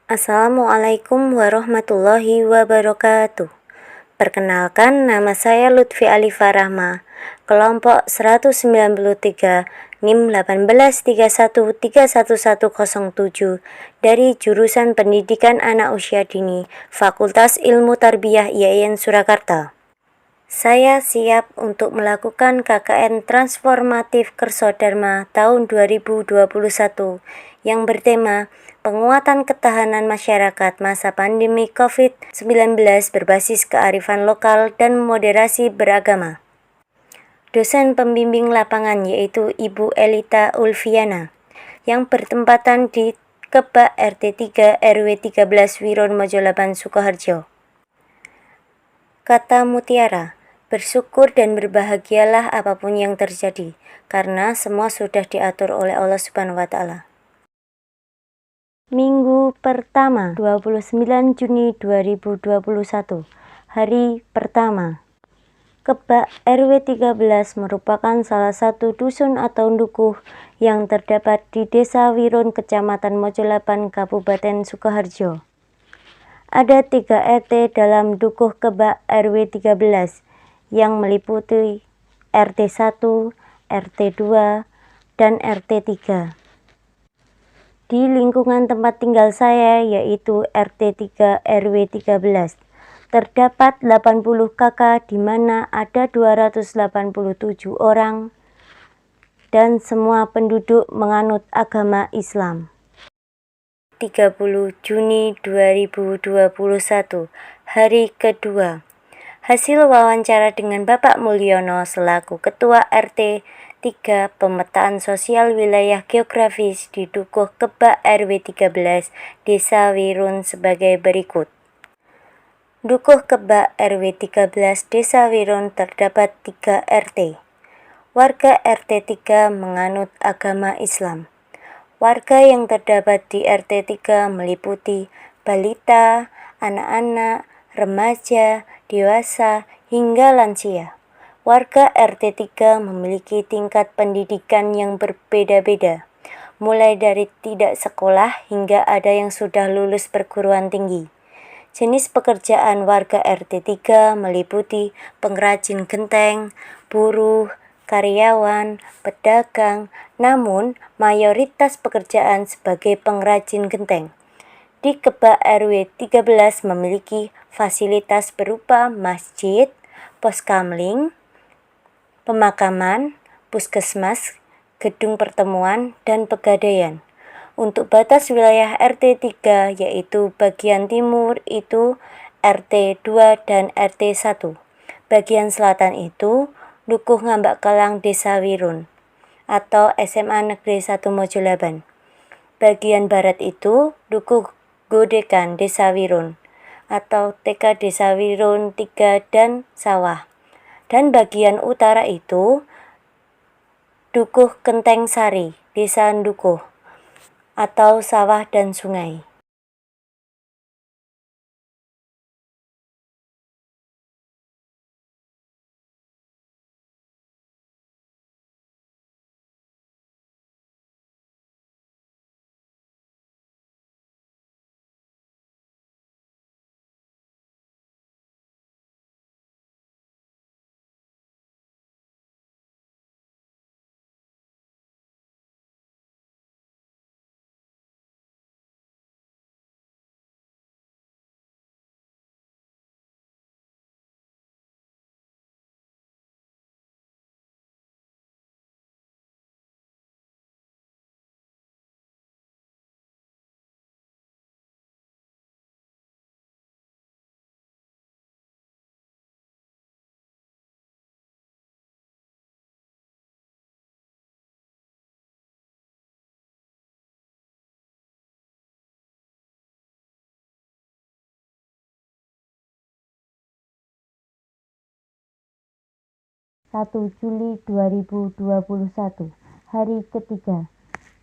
Assalamualaikum warahmatullahi wabarakatuh. Perkenalkan, nama saya Lutfi Alifa Rahma, kelompok 193 NIM 183131107 dari jurusan Pendidikan Anak Usia Dini, Fakultas Ilmu Tarbiyah IAIN Surakarta. Saya siap untuk melakukan KKN Transformatif Kersodharma tahun 2021 yang bertema Penguatan Ketahanan Masyarakat Masa Pandemi COVID-19 berbasis kearifan lokal dan moderasi beragama. Dosen pembimbing lapangan yaitu Ibu Elita Ulfiana yang bertempatan di Kebak RT 3 RW 13 Wiron Mojolaban Sukoharjo. Kata mutiara, bersyukur dan berbahagialah apapun yang terjadi, karena semua sudah diatur oleh Allah Subhanahu wa Ta'ala. Minggu pertama, 29 Juni 2021, hari pertama. Kebak RW 13 merupakan salah satu dusun atau dukuh yang terdapat di Desa Wiron, Kecamatan Mojolaban, Kabupaten Sukoharjo. Ada 3 RT dalam dukuh Kebak RW 13 yang meliputi RT 1, RT 2, dan RT 3. Di lingkungan tempat tinggal saya yaitu RT 3 RW 13, terdapat 80 KK di mana ada 287 orang dan semua penduduk menganut agama Islam. 30 Juni 2021, hari kedua. Hasil wawancara dengan Bapak Mulyono selaku Ketua RT 3 Pemetaan Sosial Wilayah Geografis di Dukuh Kebak RW 13 Desa Wiron sebagai berikut. Dukuh Kebak RW 13 Desa Wiron terdapat 3 RT. Warga RT 3 menganut agama Islam. Warga yang terdapat di RT 3 meliputi balita, anak-anak, remaja, dewasa, hingga lansia. Warga RT 3 memiliki tingkat pendidikan yang berbeda-beda, mulai dari tidak sekolah hingga ada yang sudah lulus perguruan tinggi. Jenis pekerjaan warga RT 3 meliputi pengrajin genteng, buruh, karyawan, pedagang, namun mayoritas pekerjaan sebagai pengrajin genteng. Di Kebak RW 13 memiliki fasilitas berupa masjid, poskamling, pemakaman, puskesmas, gedung pertemuan, dan pegadaian. Untuk batas wilayah RT 3 yaitu bagian timur itu RT 2 dan RT 1. Bagian selatan itu Dukuh Ngambak Kelang Desa Wiron atau SMA Negeri 1 Mojolaban. Bagian barat itu Dukuh Godekan Desa Wiron atau TK Desa Wiron 3 dan Sawah. Dan bagian utara itu Dukuh Kenteng Sari, Desa Dukuh atau Sawah dan Sungai. Juli 2021, hari ketiga.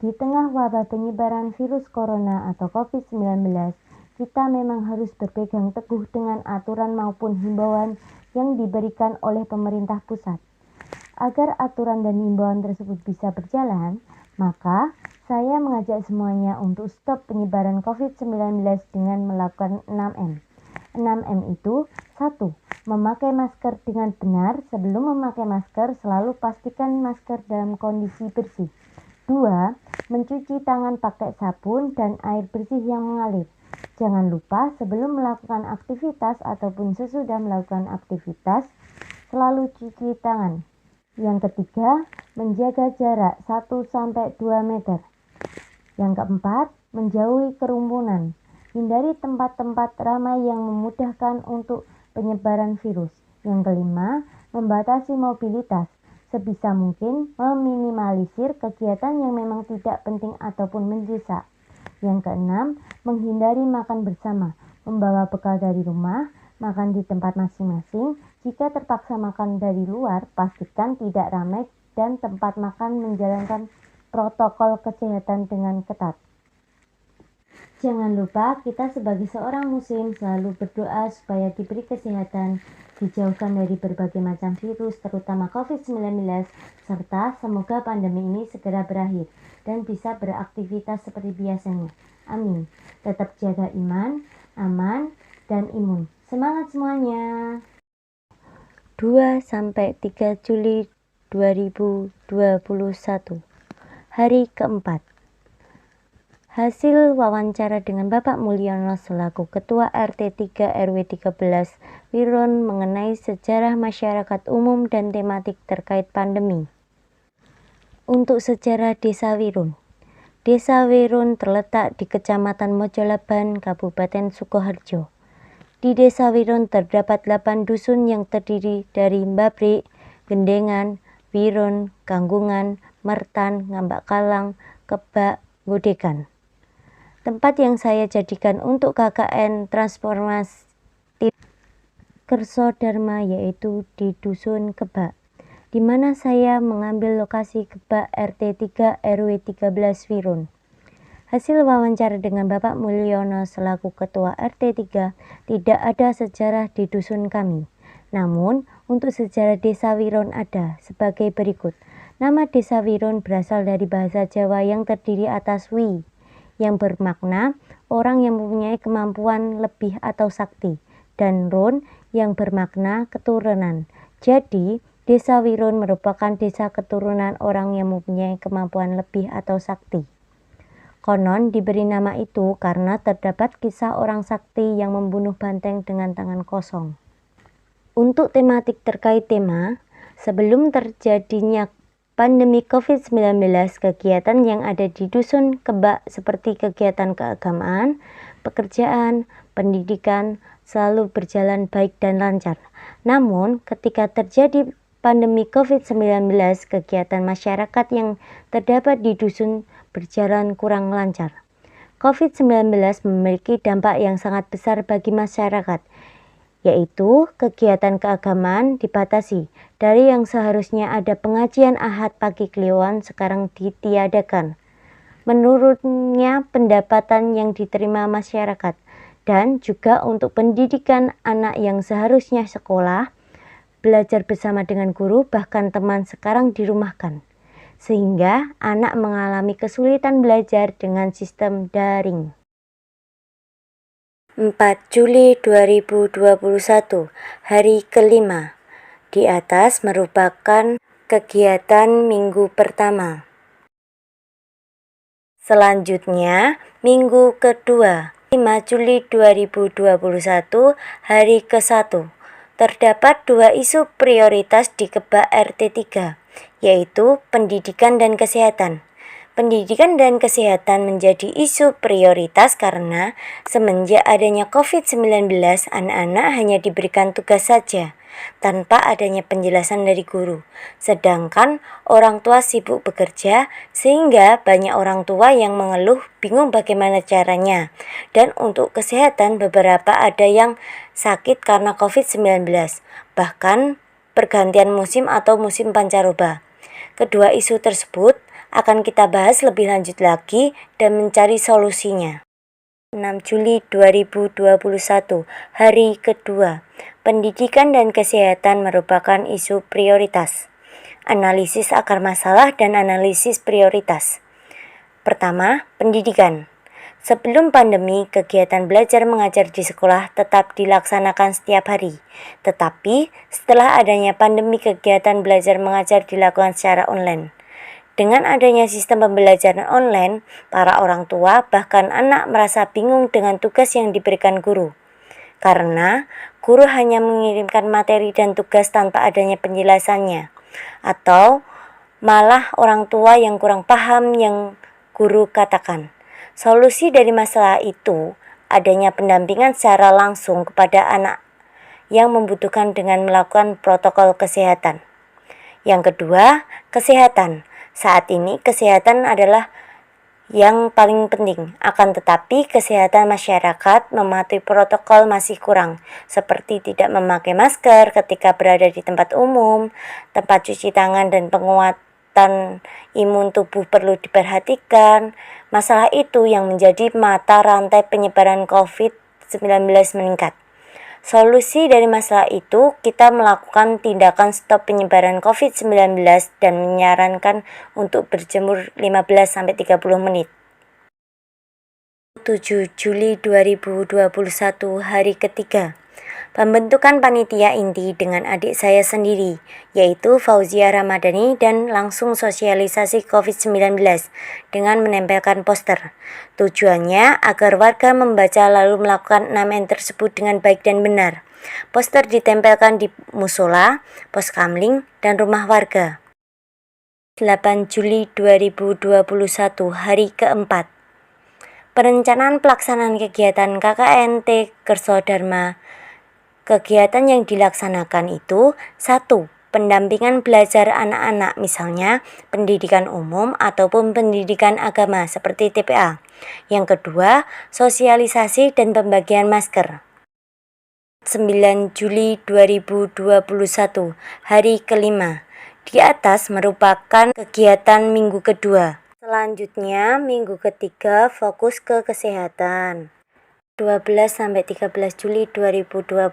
Di tengah wabah penyebaran virus corona atau COVID-19, kita memang harus berpegang teguh dengan aturan maupun himbauan yang diberikan oleh pemerintah pusat. Agar aturan dan himbauan tersebut bisa berjalan, maka Saya mengajak semuanya untuk stop penyebaran COVID-19 dengan melakukan 6M. 6M itu: 1. Memakai masker dengan benar. Sebelum memakai masker, selalu pastikan masker dalam kondisi bersih. 2. Mencuci tangan pakai sabun dan air bersih yang mengalir. Jangan lupa sebelum melakukan aktivitas ataupun sesudah melakukan aktivitas, selalu cuci tangan. Yang ketiga, menjaga jarak 1-2 meter. Yang keempat, menjauhi kerumunan. Hindari tempat-tempat ramai yang memudahkan untuk penyebaran virus. Yang kelima, membatasi mobilitas. Sebisa mungkin meminimalisir kegiatan yang memang tidak penting ataupun mendesak. Yang keenam, menghindari makan bersama. Membawa bekal dari rumah, makan di tempat masing-masing. Jika terpaksa makan dari luar, pastikan tidak ramai dan tempat makan menjalankan protokol kesehatan dengan ketat. Jangan lupa kita sebagai seorang muslim selalu berdoa supaya diberi kesehatan, dijauhkan dari berbagai macam virus terutama COVID-19, serta semoga pandemi ini segera berakhir dan bisa beraktivitas seperti biasanya. Amin. Tetap jaga iman, aman, dan imun. Semangat semuanya. 2-3 Juli 2021. Hari keempat. Hasil wawancara dengan Bapak Mulyono selaku Ketua RT 3 RW 13 Wiron mengenai sejarah masyarakat umum dan tematik terkait pandemi. Untuk sejarah Desa Wirun. Desa Wirun terletak di Kecamatan Mojolaban, Kabupaten Sukoharjo. Di Desa Wirun terdapat 8 dusun yang terdiri dari Mbabrik, Gendengan, Wirun, Ganggungan, Mertan, Ngambak Kalang, Kebak, Godekan. Tempat yang saya jadikan untuk KKN transformasi Kerso Dharma yaitu di Dusun Kebak, di mana saya mengambil lokasi Kebak RT 3 RW 13 Wirun. Hasil wawancara dengan Bapak Mulyono selaku Ketua RT 3, tidak ada sejarah di dusun kami. Namun, untuk sejarah Desa Wirun ada sebagai berikut. Nama Desa Wirun berasal dari bahasa Jawa yang terdiri atas wi, yang bermakna orang yang mempunyai kemampuan lebih atau sakti, dan run yang bermakna keturunan. Jadi, Desa Wirun merupakan desa keturunan orang yang mempunyai kemampuan lebih atau sakti. Konon diberi nama itu karena terdapat kisah orang sakti yang membunuh banteng dengan tangan kosong. Untuk tematik terkait tema, sebelum terjadinya pandemi COVID-19, kegiatan yang ada di Dusun Kebak seperti kegiatan keagamaan, pekerjaan, pendidikan selalu berjalan baik dan lancar. Namun, ketika terjadi pandemi COVID-19, kegiatan masyarakat yang terdapat di dusun berjalan kurang lancar. COVID-19 memiliki dampak yang sangat besar bagi masyarakat, yaitu kegiatan keagamaan dibatasi. Dari yang seharusnya ada pengajian Ahad pagi Kliwon sekarang ditiadakan. Menurutnya pendapatan yang diterima masyarakat dan juga untuk pendidikan anak yang seharusnya sekolah, belajar bersama dengan guru bahkan teman sekarang dirumahkan. Sehingga anak mengalami kesulitan belajar dengan sistem daring. 4 Juli 2021, hari kelima. Di atas merupakan kegiatan minggu pertama. Selanjutnya, minggu kedua, 5 Juli 2021, hari ke-1. Terdapat 2 isu prioritas di Kebak RT 3, yaitu pendidikan dan kesehatan. Pendidikan dan kesehatan menjadi isu prioritas karena semenjak adanya COVID-19, anak-anak hanya diberikan tugas saja, tanpa adanya penjelasan dari guru. Sedangkan orang tua sibuk bekerja, sehingga banyak orang tua yang mengeluh bingung bagaimana caranya. Dan untuk kesehatan, beberapa ada yang sakit karena COVID-19, bahkan pergantian musim atau musim pancaroba. Kedua isu tersebut akan kita bahas lebih lanjut lagi dan mencari solusinya. 6 Juli 2021, hari kedua. Pendidikan dan kesehatan merupakan isu prioritas. Analisis akar masalah dan analisis prioritas. Pertama, pendidikan. Sebelum pandemi, kegiatan belajar mengajar di sekolah tetap dilaksanakan setiap hari. Tetapi, setelah adanya pandemi, kegiatan belajar mengajar dilakukan secara online. Dengan adanya sistem pembelajaran online, para orang tua bahkan anak merasa bingung dengan tugas yang diberikan guru. Karena guru hanya mengirimkan materi dan tugas tanpa adanya penjelasannya. Atau malah orang tua yang kurang paham yang guru katakan. Solusi dari masalah itu adanya pendampingan secara langsung kepada anak yang membutuhkan dengan melakukan protokol kesehatan. Yang kedua, kesehatan. Saat ini kesehatan adalah yang paling penting. Akan tetapi kesehatan masyarakat mematuhi protokol masih kurang, seperti tidak memakai masker ketika berada di tempat umum, tempat cuci tangan dan penguatan imun tubuh perlu diperhatikan. Masalah itu yang menjadi mata rantai penyebaran COVID-19 meningkat. Solusi dari masalah itu, kita melakukan tindakan stop penyebaran COVID-19 dan menyarankan untuk berjemur 15-30 menit. 7 Juli 2021, hari ketiga. Pembentukan panitia inti dengan adik saya sendiri, yaitu Fauzia Ramadhani, dan langsung sosialisasi COVID-19 dengan menempelkan poster. Tujuannya agar warga membaca lalu melakukan 6M tersebut dengan baik dan benar. Poster ditempelkan di musola, pos kamling, dan rumah warga. 8 Juli 2021, hari keempat. Perencanaan pelaksanaan kegiatan KKN T Kerso Dharma. Kegiatan yang dilaksanakan itu: 1. Pendampingan belajar anak-anak, misalnya pendidikan umum ataupun pendidikan agama seperti TPA. Yang kedua, sosialisasi dan pembagian masker. 9 Juli 2021, hari kelima. Di atas merupakan kegiatan minggu kedua. Selanjutnya, minggu ketiga fokus ke kesehatan. 12-13 Juli 2021,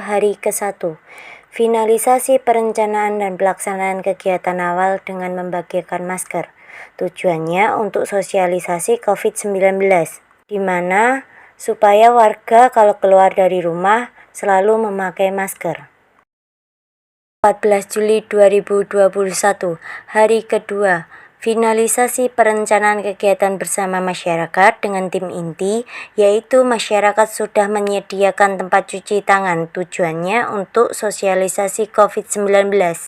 hari ke-1. Finalisasi perencanaan dan pelaksanaan kegiatan awal dengan membagikan masker. Tujuannya untuk sosialisasi COVID-19, di mana supaya warga kalau keluar dari rumah selalu memakai masker. 14 Juli 2021, hari kedua. Finalisasi perencanaan kegiatan bersama masyarakat dengan tim inti, yaitu masyarakat sudah menyediakan tempat cuci tangan. Tujuannya untuk sosialisasi COVID-19. 15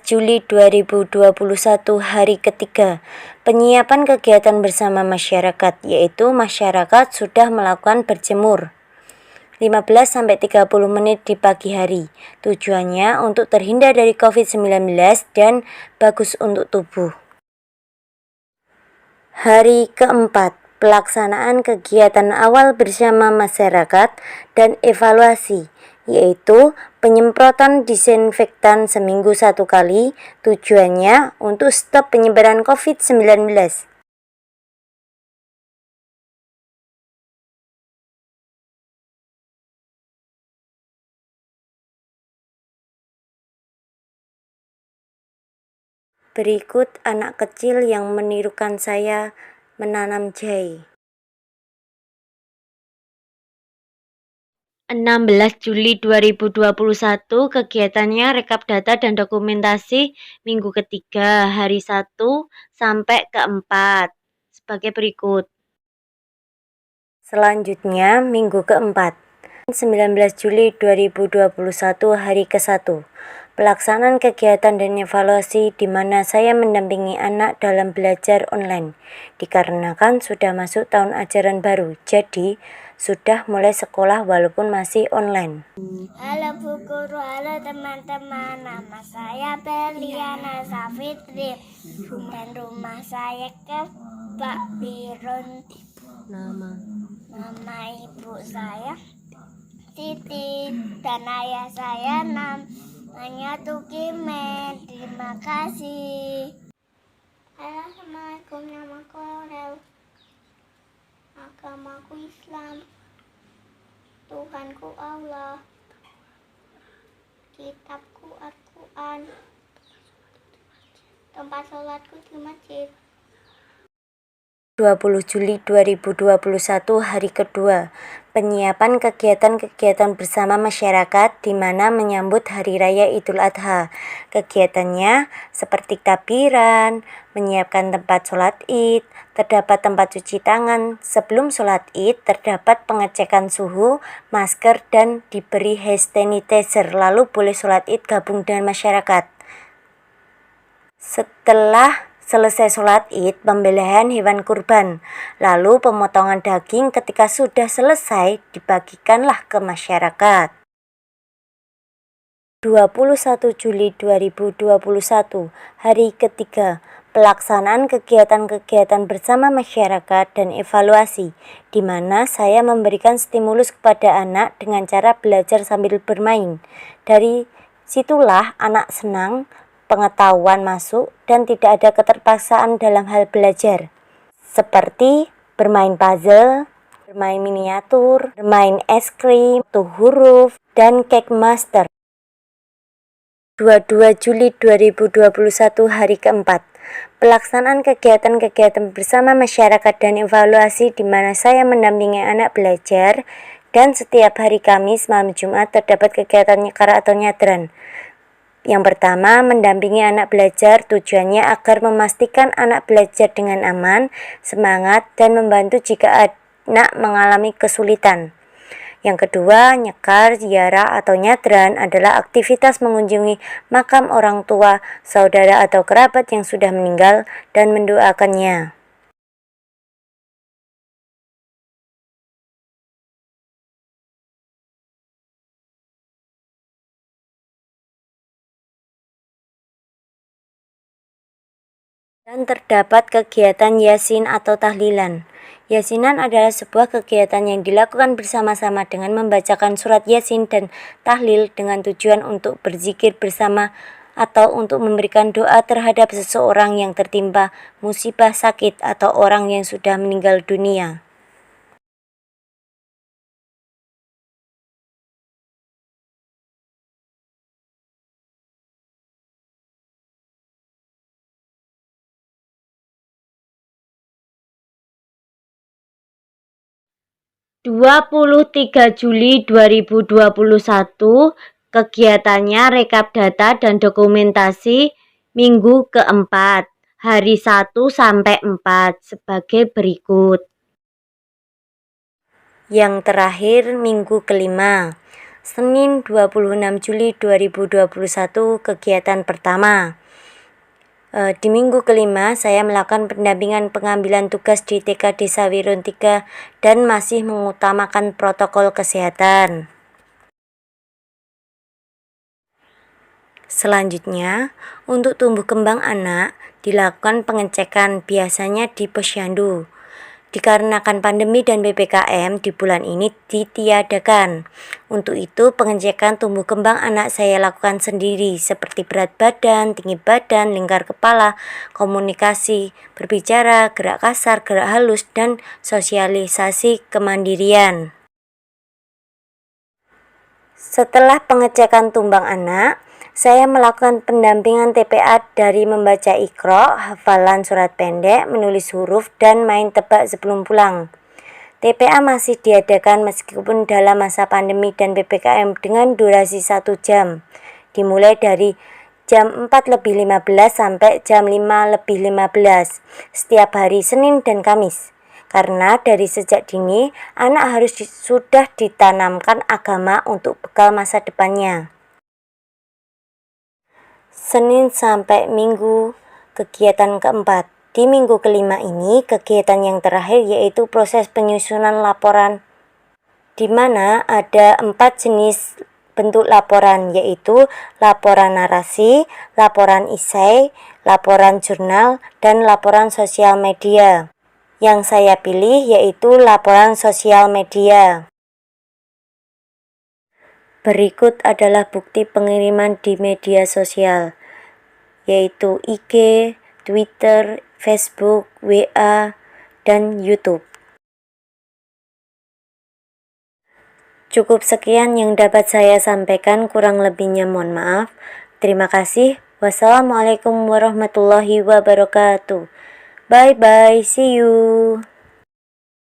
Juli 2021, hari ketiga. Penyiapan kegiatan bersama masyarakat, yaitu masyarakat sudah melakukan berjemur 15-30 menit di pagi hari. Tujuannya untuk terhindar dari COVID-19 dan bagus untuk tubuh. Hari keempat, pelaksanaan kegiatan awal bersama masyarakat dan evaluasi, yaitu penyemprotan disinfektan seminggu 1 kali. Tujuannya untuk stop penyebaran COVID-19. Berikut anak kecil yang menirukan saya menanam jahe. 16 Juli 2021, kegiatannya rekap data dan dokumentasi minggu ketiga, hari 1 sampai ke-4 sebagai berikut. Selanjutnya, minggu keempat. 19 Juli 2021, hari ke-1. Pelaksanaan kegiatan dan evaluasi di mana saya mendampingi anak dalam belajar online. Dikarenakan sudah masuk tahun ajaran baru, jadi sudah mulai sekolah walaupun masih online. Halo Bu Guru, halo teman-teman. Nama saya Beliana Safitri dan rumah saya ke Pak Birun. Nama ibu saya Titi dan ayah saya namanya Tukimen. Terima kasih. Assalamualaikum, namaku Aurel. Agamaku Islam. Tuhanku Allah. Kitabku Al-Quran. Tempat sholatku di masjid. 20 Juli 2021 hari kedua. Penyiapan kegiatan-kegiatan bersama masyarakat di mana menyambut Hari Raya Idul Adha. Kegiatannya seperti takbiran, menyiapkan tempat sholat Id, terdapat tempat cuci tangan sebelum sholat Id, terdapat pengecekan suhu, masker, dan diberi hand sanitizer. Lalu boleh sholat Id gabung dengan masyarakat. Setelah selesai sholat Id, pembelian hewan kurban, lalu pemotongan daging. Ketika sudah selesai, dibagikanlah ke masyarakat. 21 Juli 2021, hari ketiga. Pelaksanaan kegiatan-kegiatan bersama masyarakat dan evaluasi, di mana saya memberikan stimulus kepada anak dengan cara belajar sambil bermain. Dari situlah anak senang, pengetahuan masuk, dan tidak ada keterpaksaan dalam hal belajar, seperti bermain puzzle, bermain miniatur, bermain es krim, tuh huruf, dan cake master. 22 Juli 2021 hari keempat. Pelaksanaan kegiatan-kegiatan bersama masyarakat dan evaluasi di mana saya mendampingi anak belajar, dan setiap hari Kamis malam Jumat terdapat kegiatan nyekar atau nyadran. Yang pertama, mendampingi anak belajar, tujuannya agar memastikan anak belajar dengan aman, semangat, dan membantu jika anak mengalami kesulitan. Yang kedua, nyekar, ziarah, atau nyadran adalah aktivitas mengunjungi makam orang tua, saudara, atau kerabat yang sudah meninggal dan mendoakannya. Dan terdapat kegiatan yasin atau tahlilan. Yasinan adalah sebuah kegiatan yang dilakukan bersama-sama dengan membacakan surat yasin dan tahlil dengan tujuan untuk berzikir bersama atau untuk memberikan doa terhadap seseorang yang tertimpa musibah sakit atau orang yang sudah meninggal dunia. (23 Juli 2021) kegiatannya rekap data dan dokumentasi minggu keempat, hari 1 sampai 4 sebagai berikut. Yang terakhir minggu kelima, Senin 26 Juli 2021 kegiatan pertama. Di minggu kelima, saya melakukan pendampingan pengambilan tugas di TK Desa Wirun 3 dan masih mengutamakan protokol kesehatan. Selanjutnya, untuk tumbuh kembang anak, dilakukan pengecekan biasanya di posyandu. Dikarenakan pandemi dan PPKM di bulan ini ditiadakan. Untuk itu, pengecekan tumbuh kembang anak saya lakukan sendiri, seperti berat badan, tinggi badan, lingkar kepala, komunikasi, berbicara, gerak kasar, gerak halus, dan sosialisasi kemandirian. Setelah pengecekan tumbang anak, saya melakukan pendampingan TPA dari membaca Iqra, hafalan surat pendek, menulis huruf, dan main tebak sebelum pulang. TPA masih diadakan meskipun dalam masa pandemi dan PPKM dengan durasi 1 jam, dimulai dari jam 4:15 sampai jam 5:15 setiap hari Senin dan Kamis. Karena dari sejak dini, anak harus sudah ditanamkan agama untuk bekal masa depannya. Senin sampai Minggu, kegiatan keempat. Di minggu kelima ini, kegiatan yang terakhir yaitu proses penyusunan laporan, di mana ada 4 jenis bentuk laporan, yaitu laporan narasi, laporan esai, laporan jurnal, dan laporan sosial media. Yang saya pilih yaitu laporan sosial media. Berikut adalah bukti pengiriman di media sosial, yaitu IG, Twitter, Facebook, WA, dan YouTube. Cukup sekian yang dapat saya sampaikan, kurang lebihnya mohon maaf. Terima kasih. Wassalamualaikum warahmatullahi wabarakatuh. Bye bye, see you.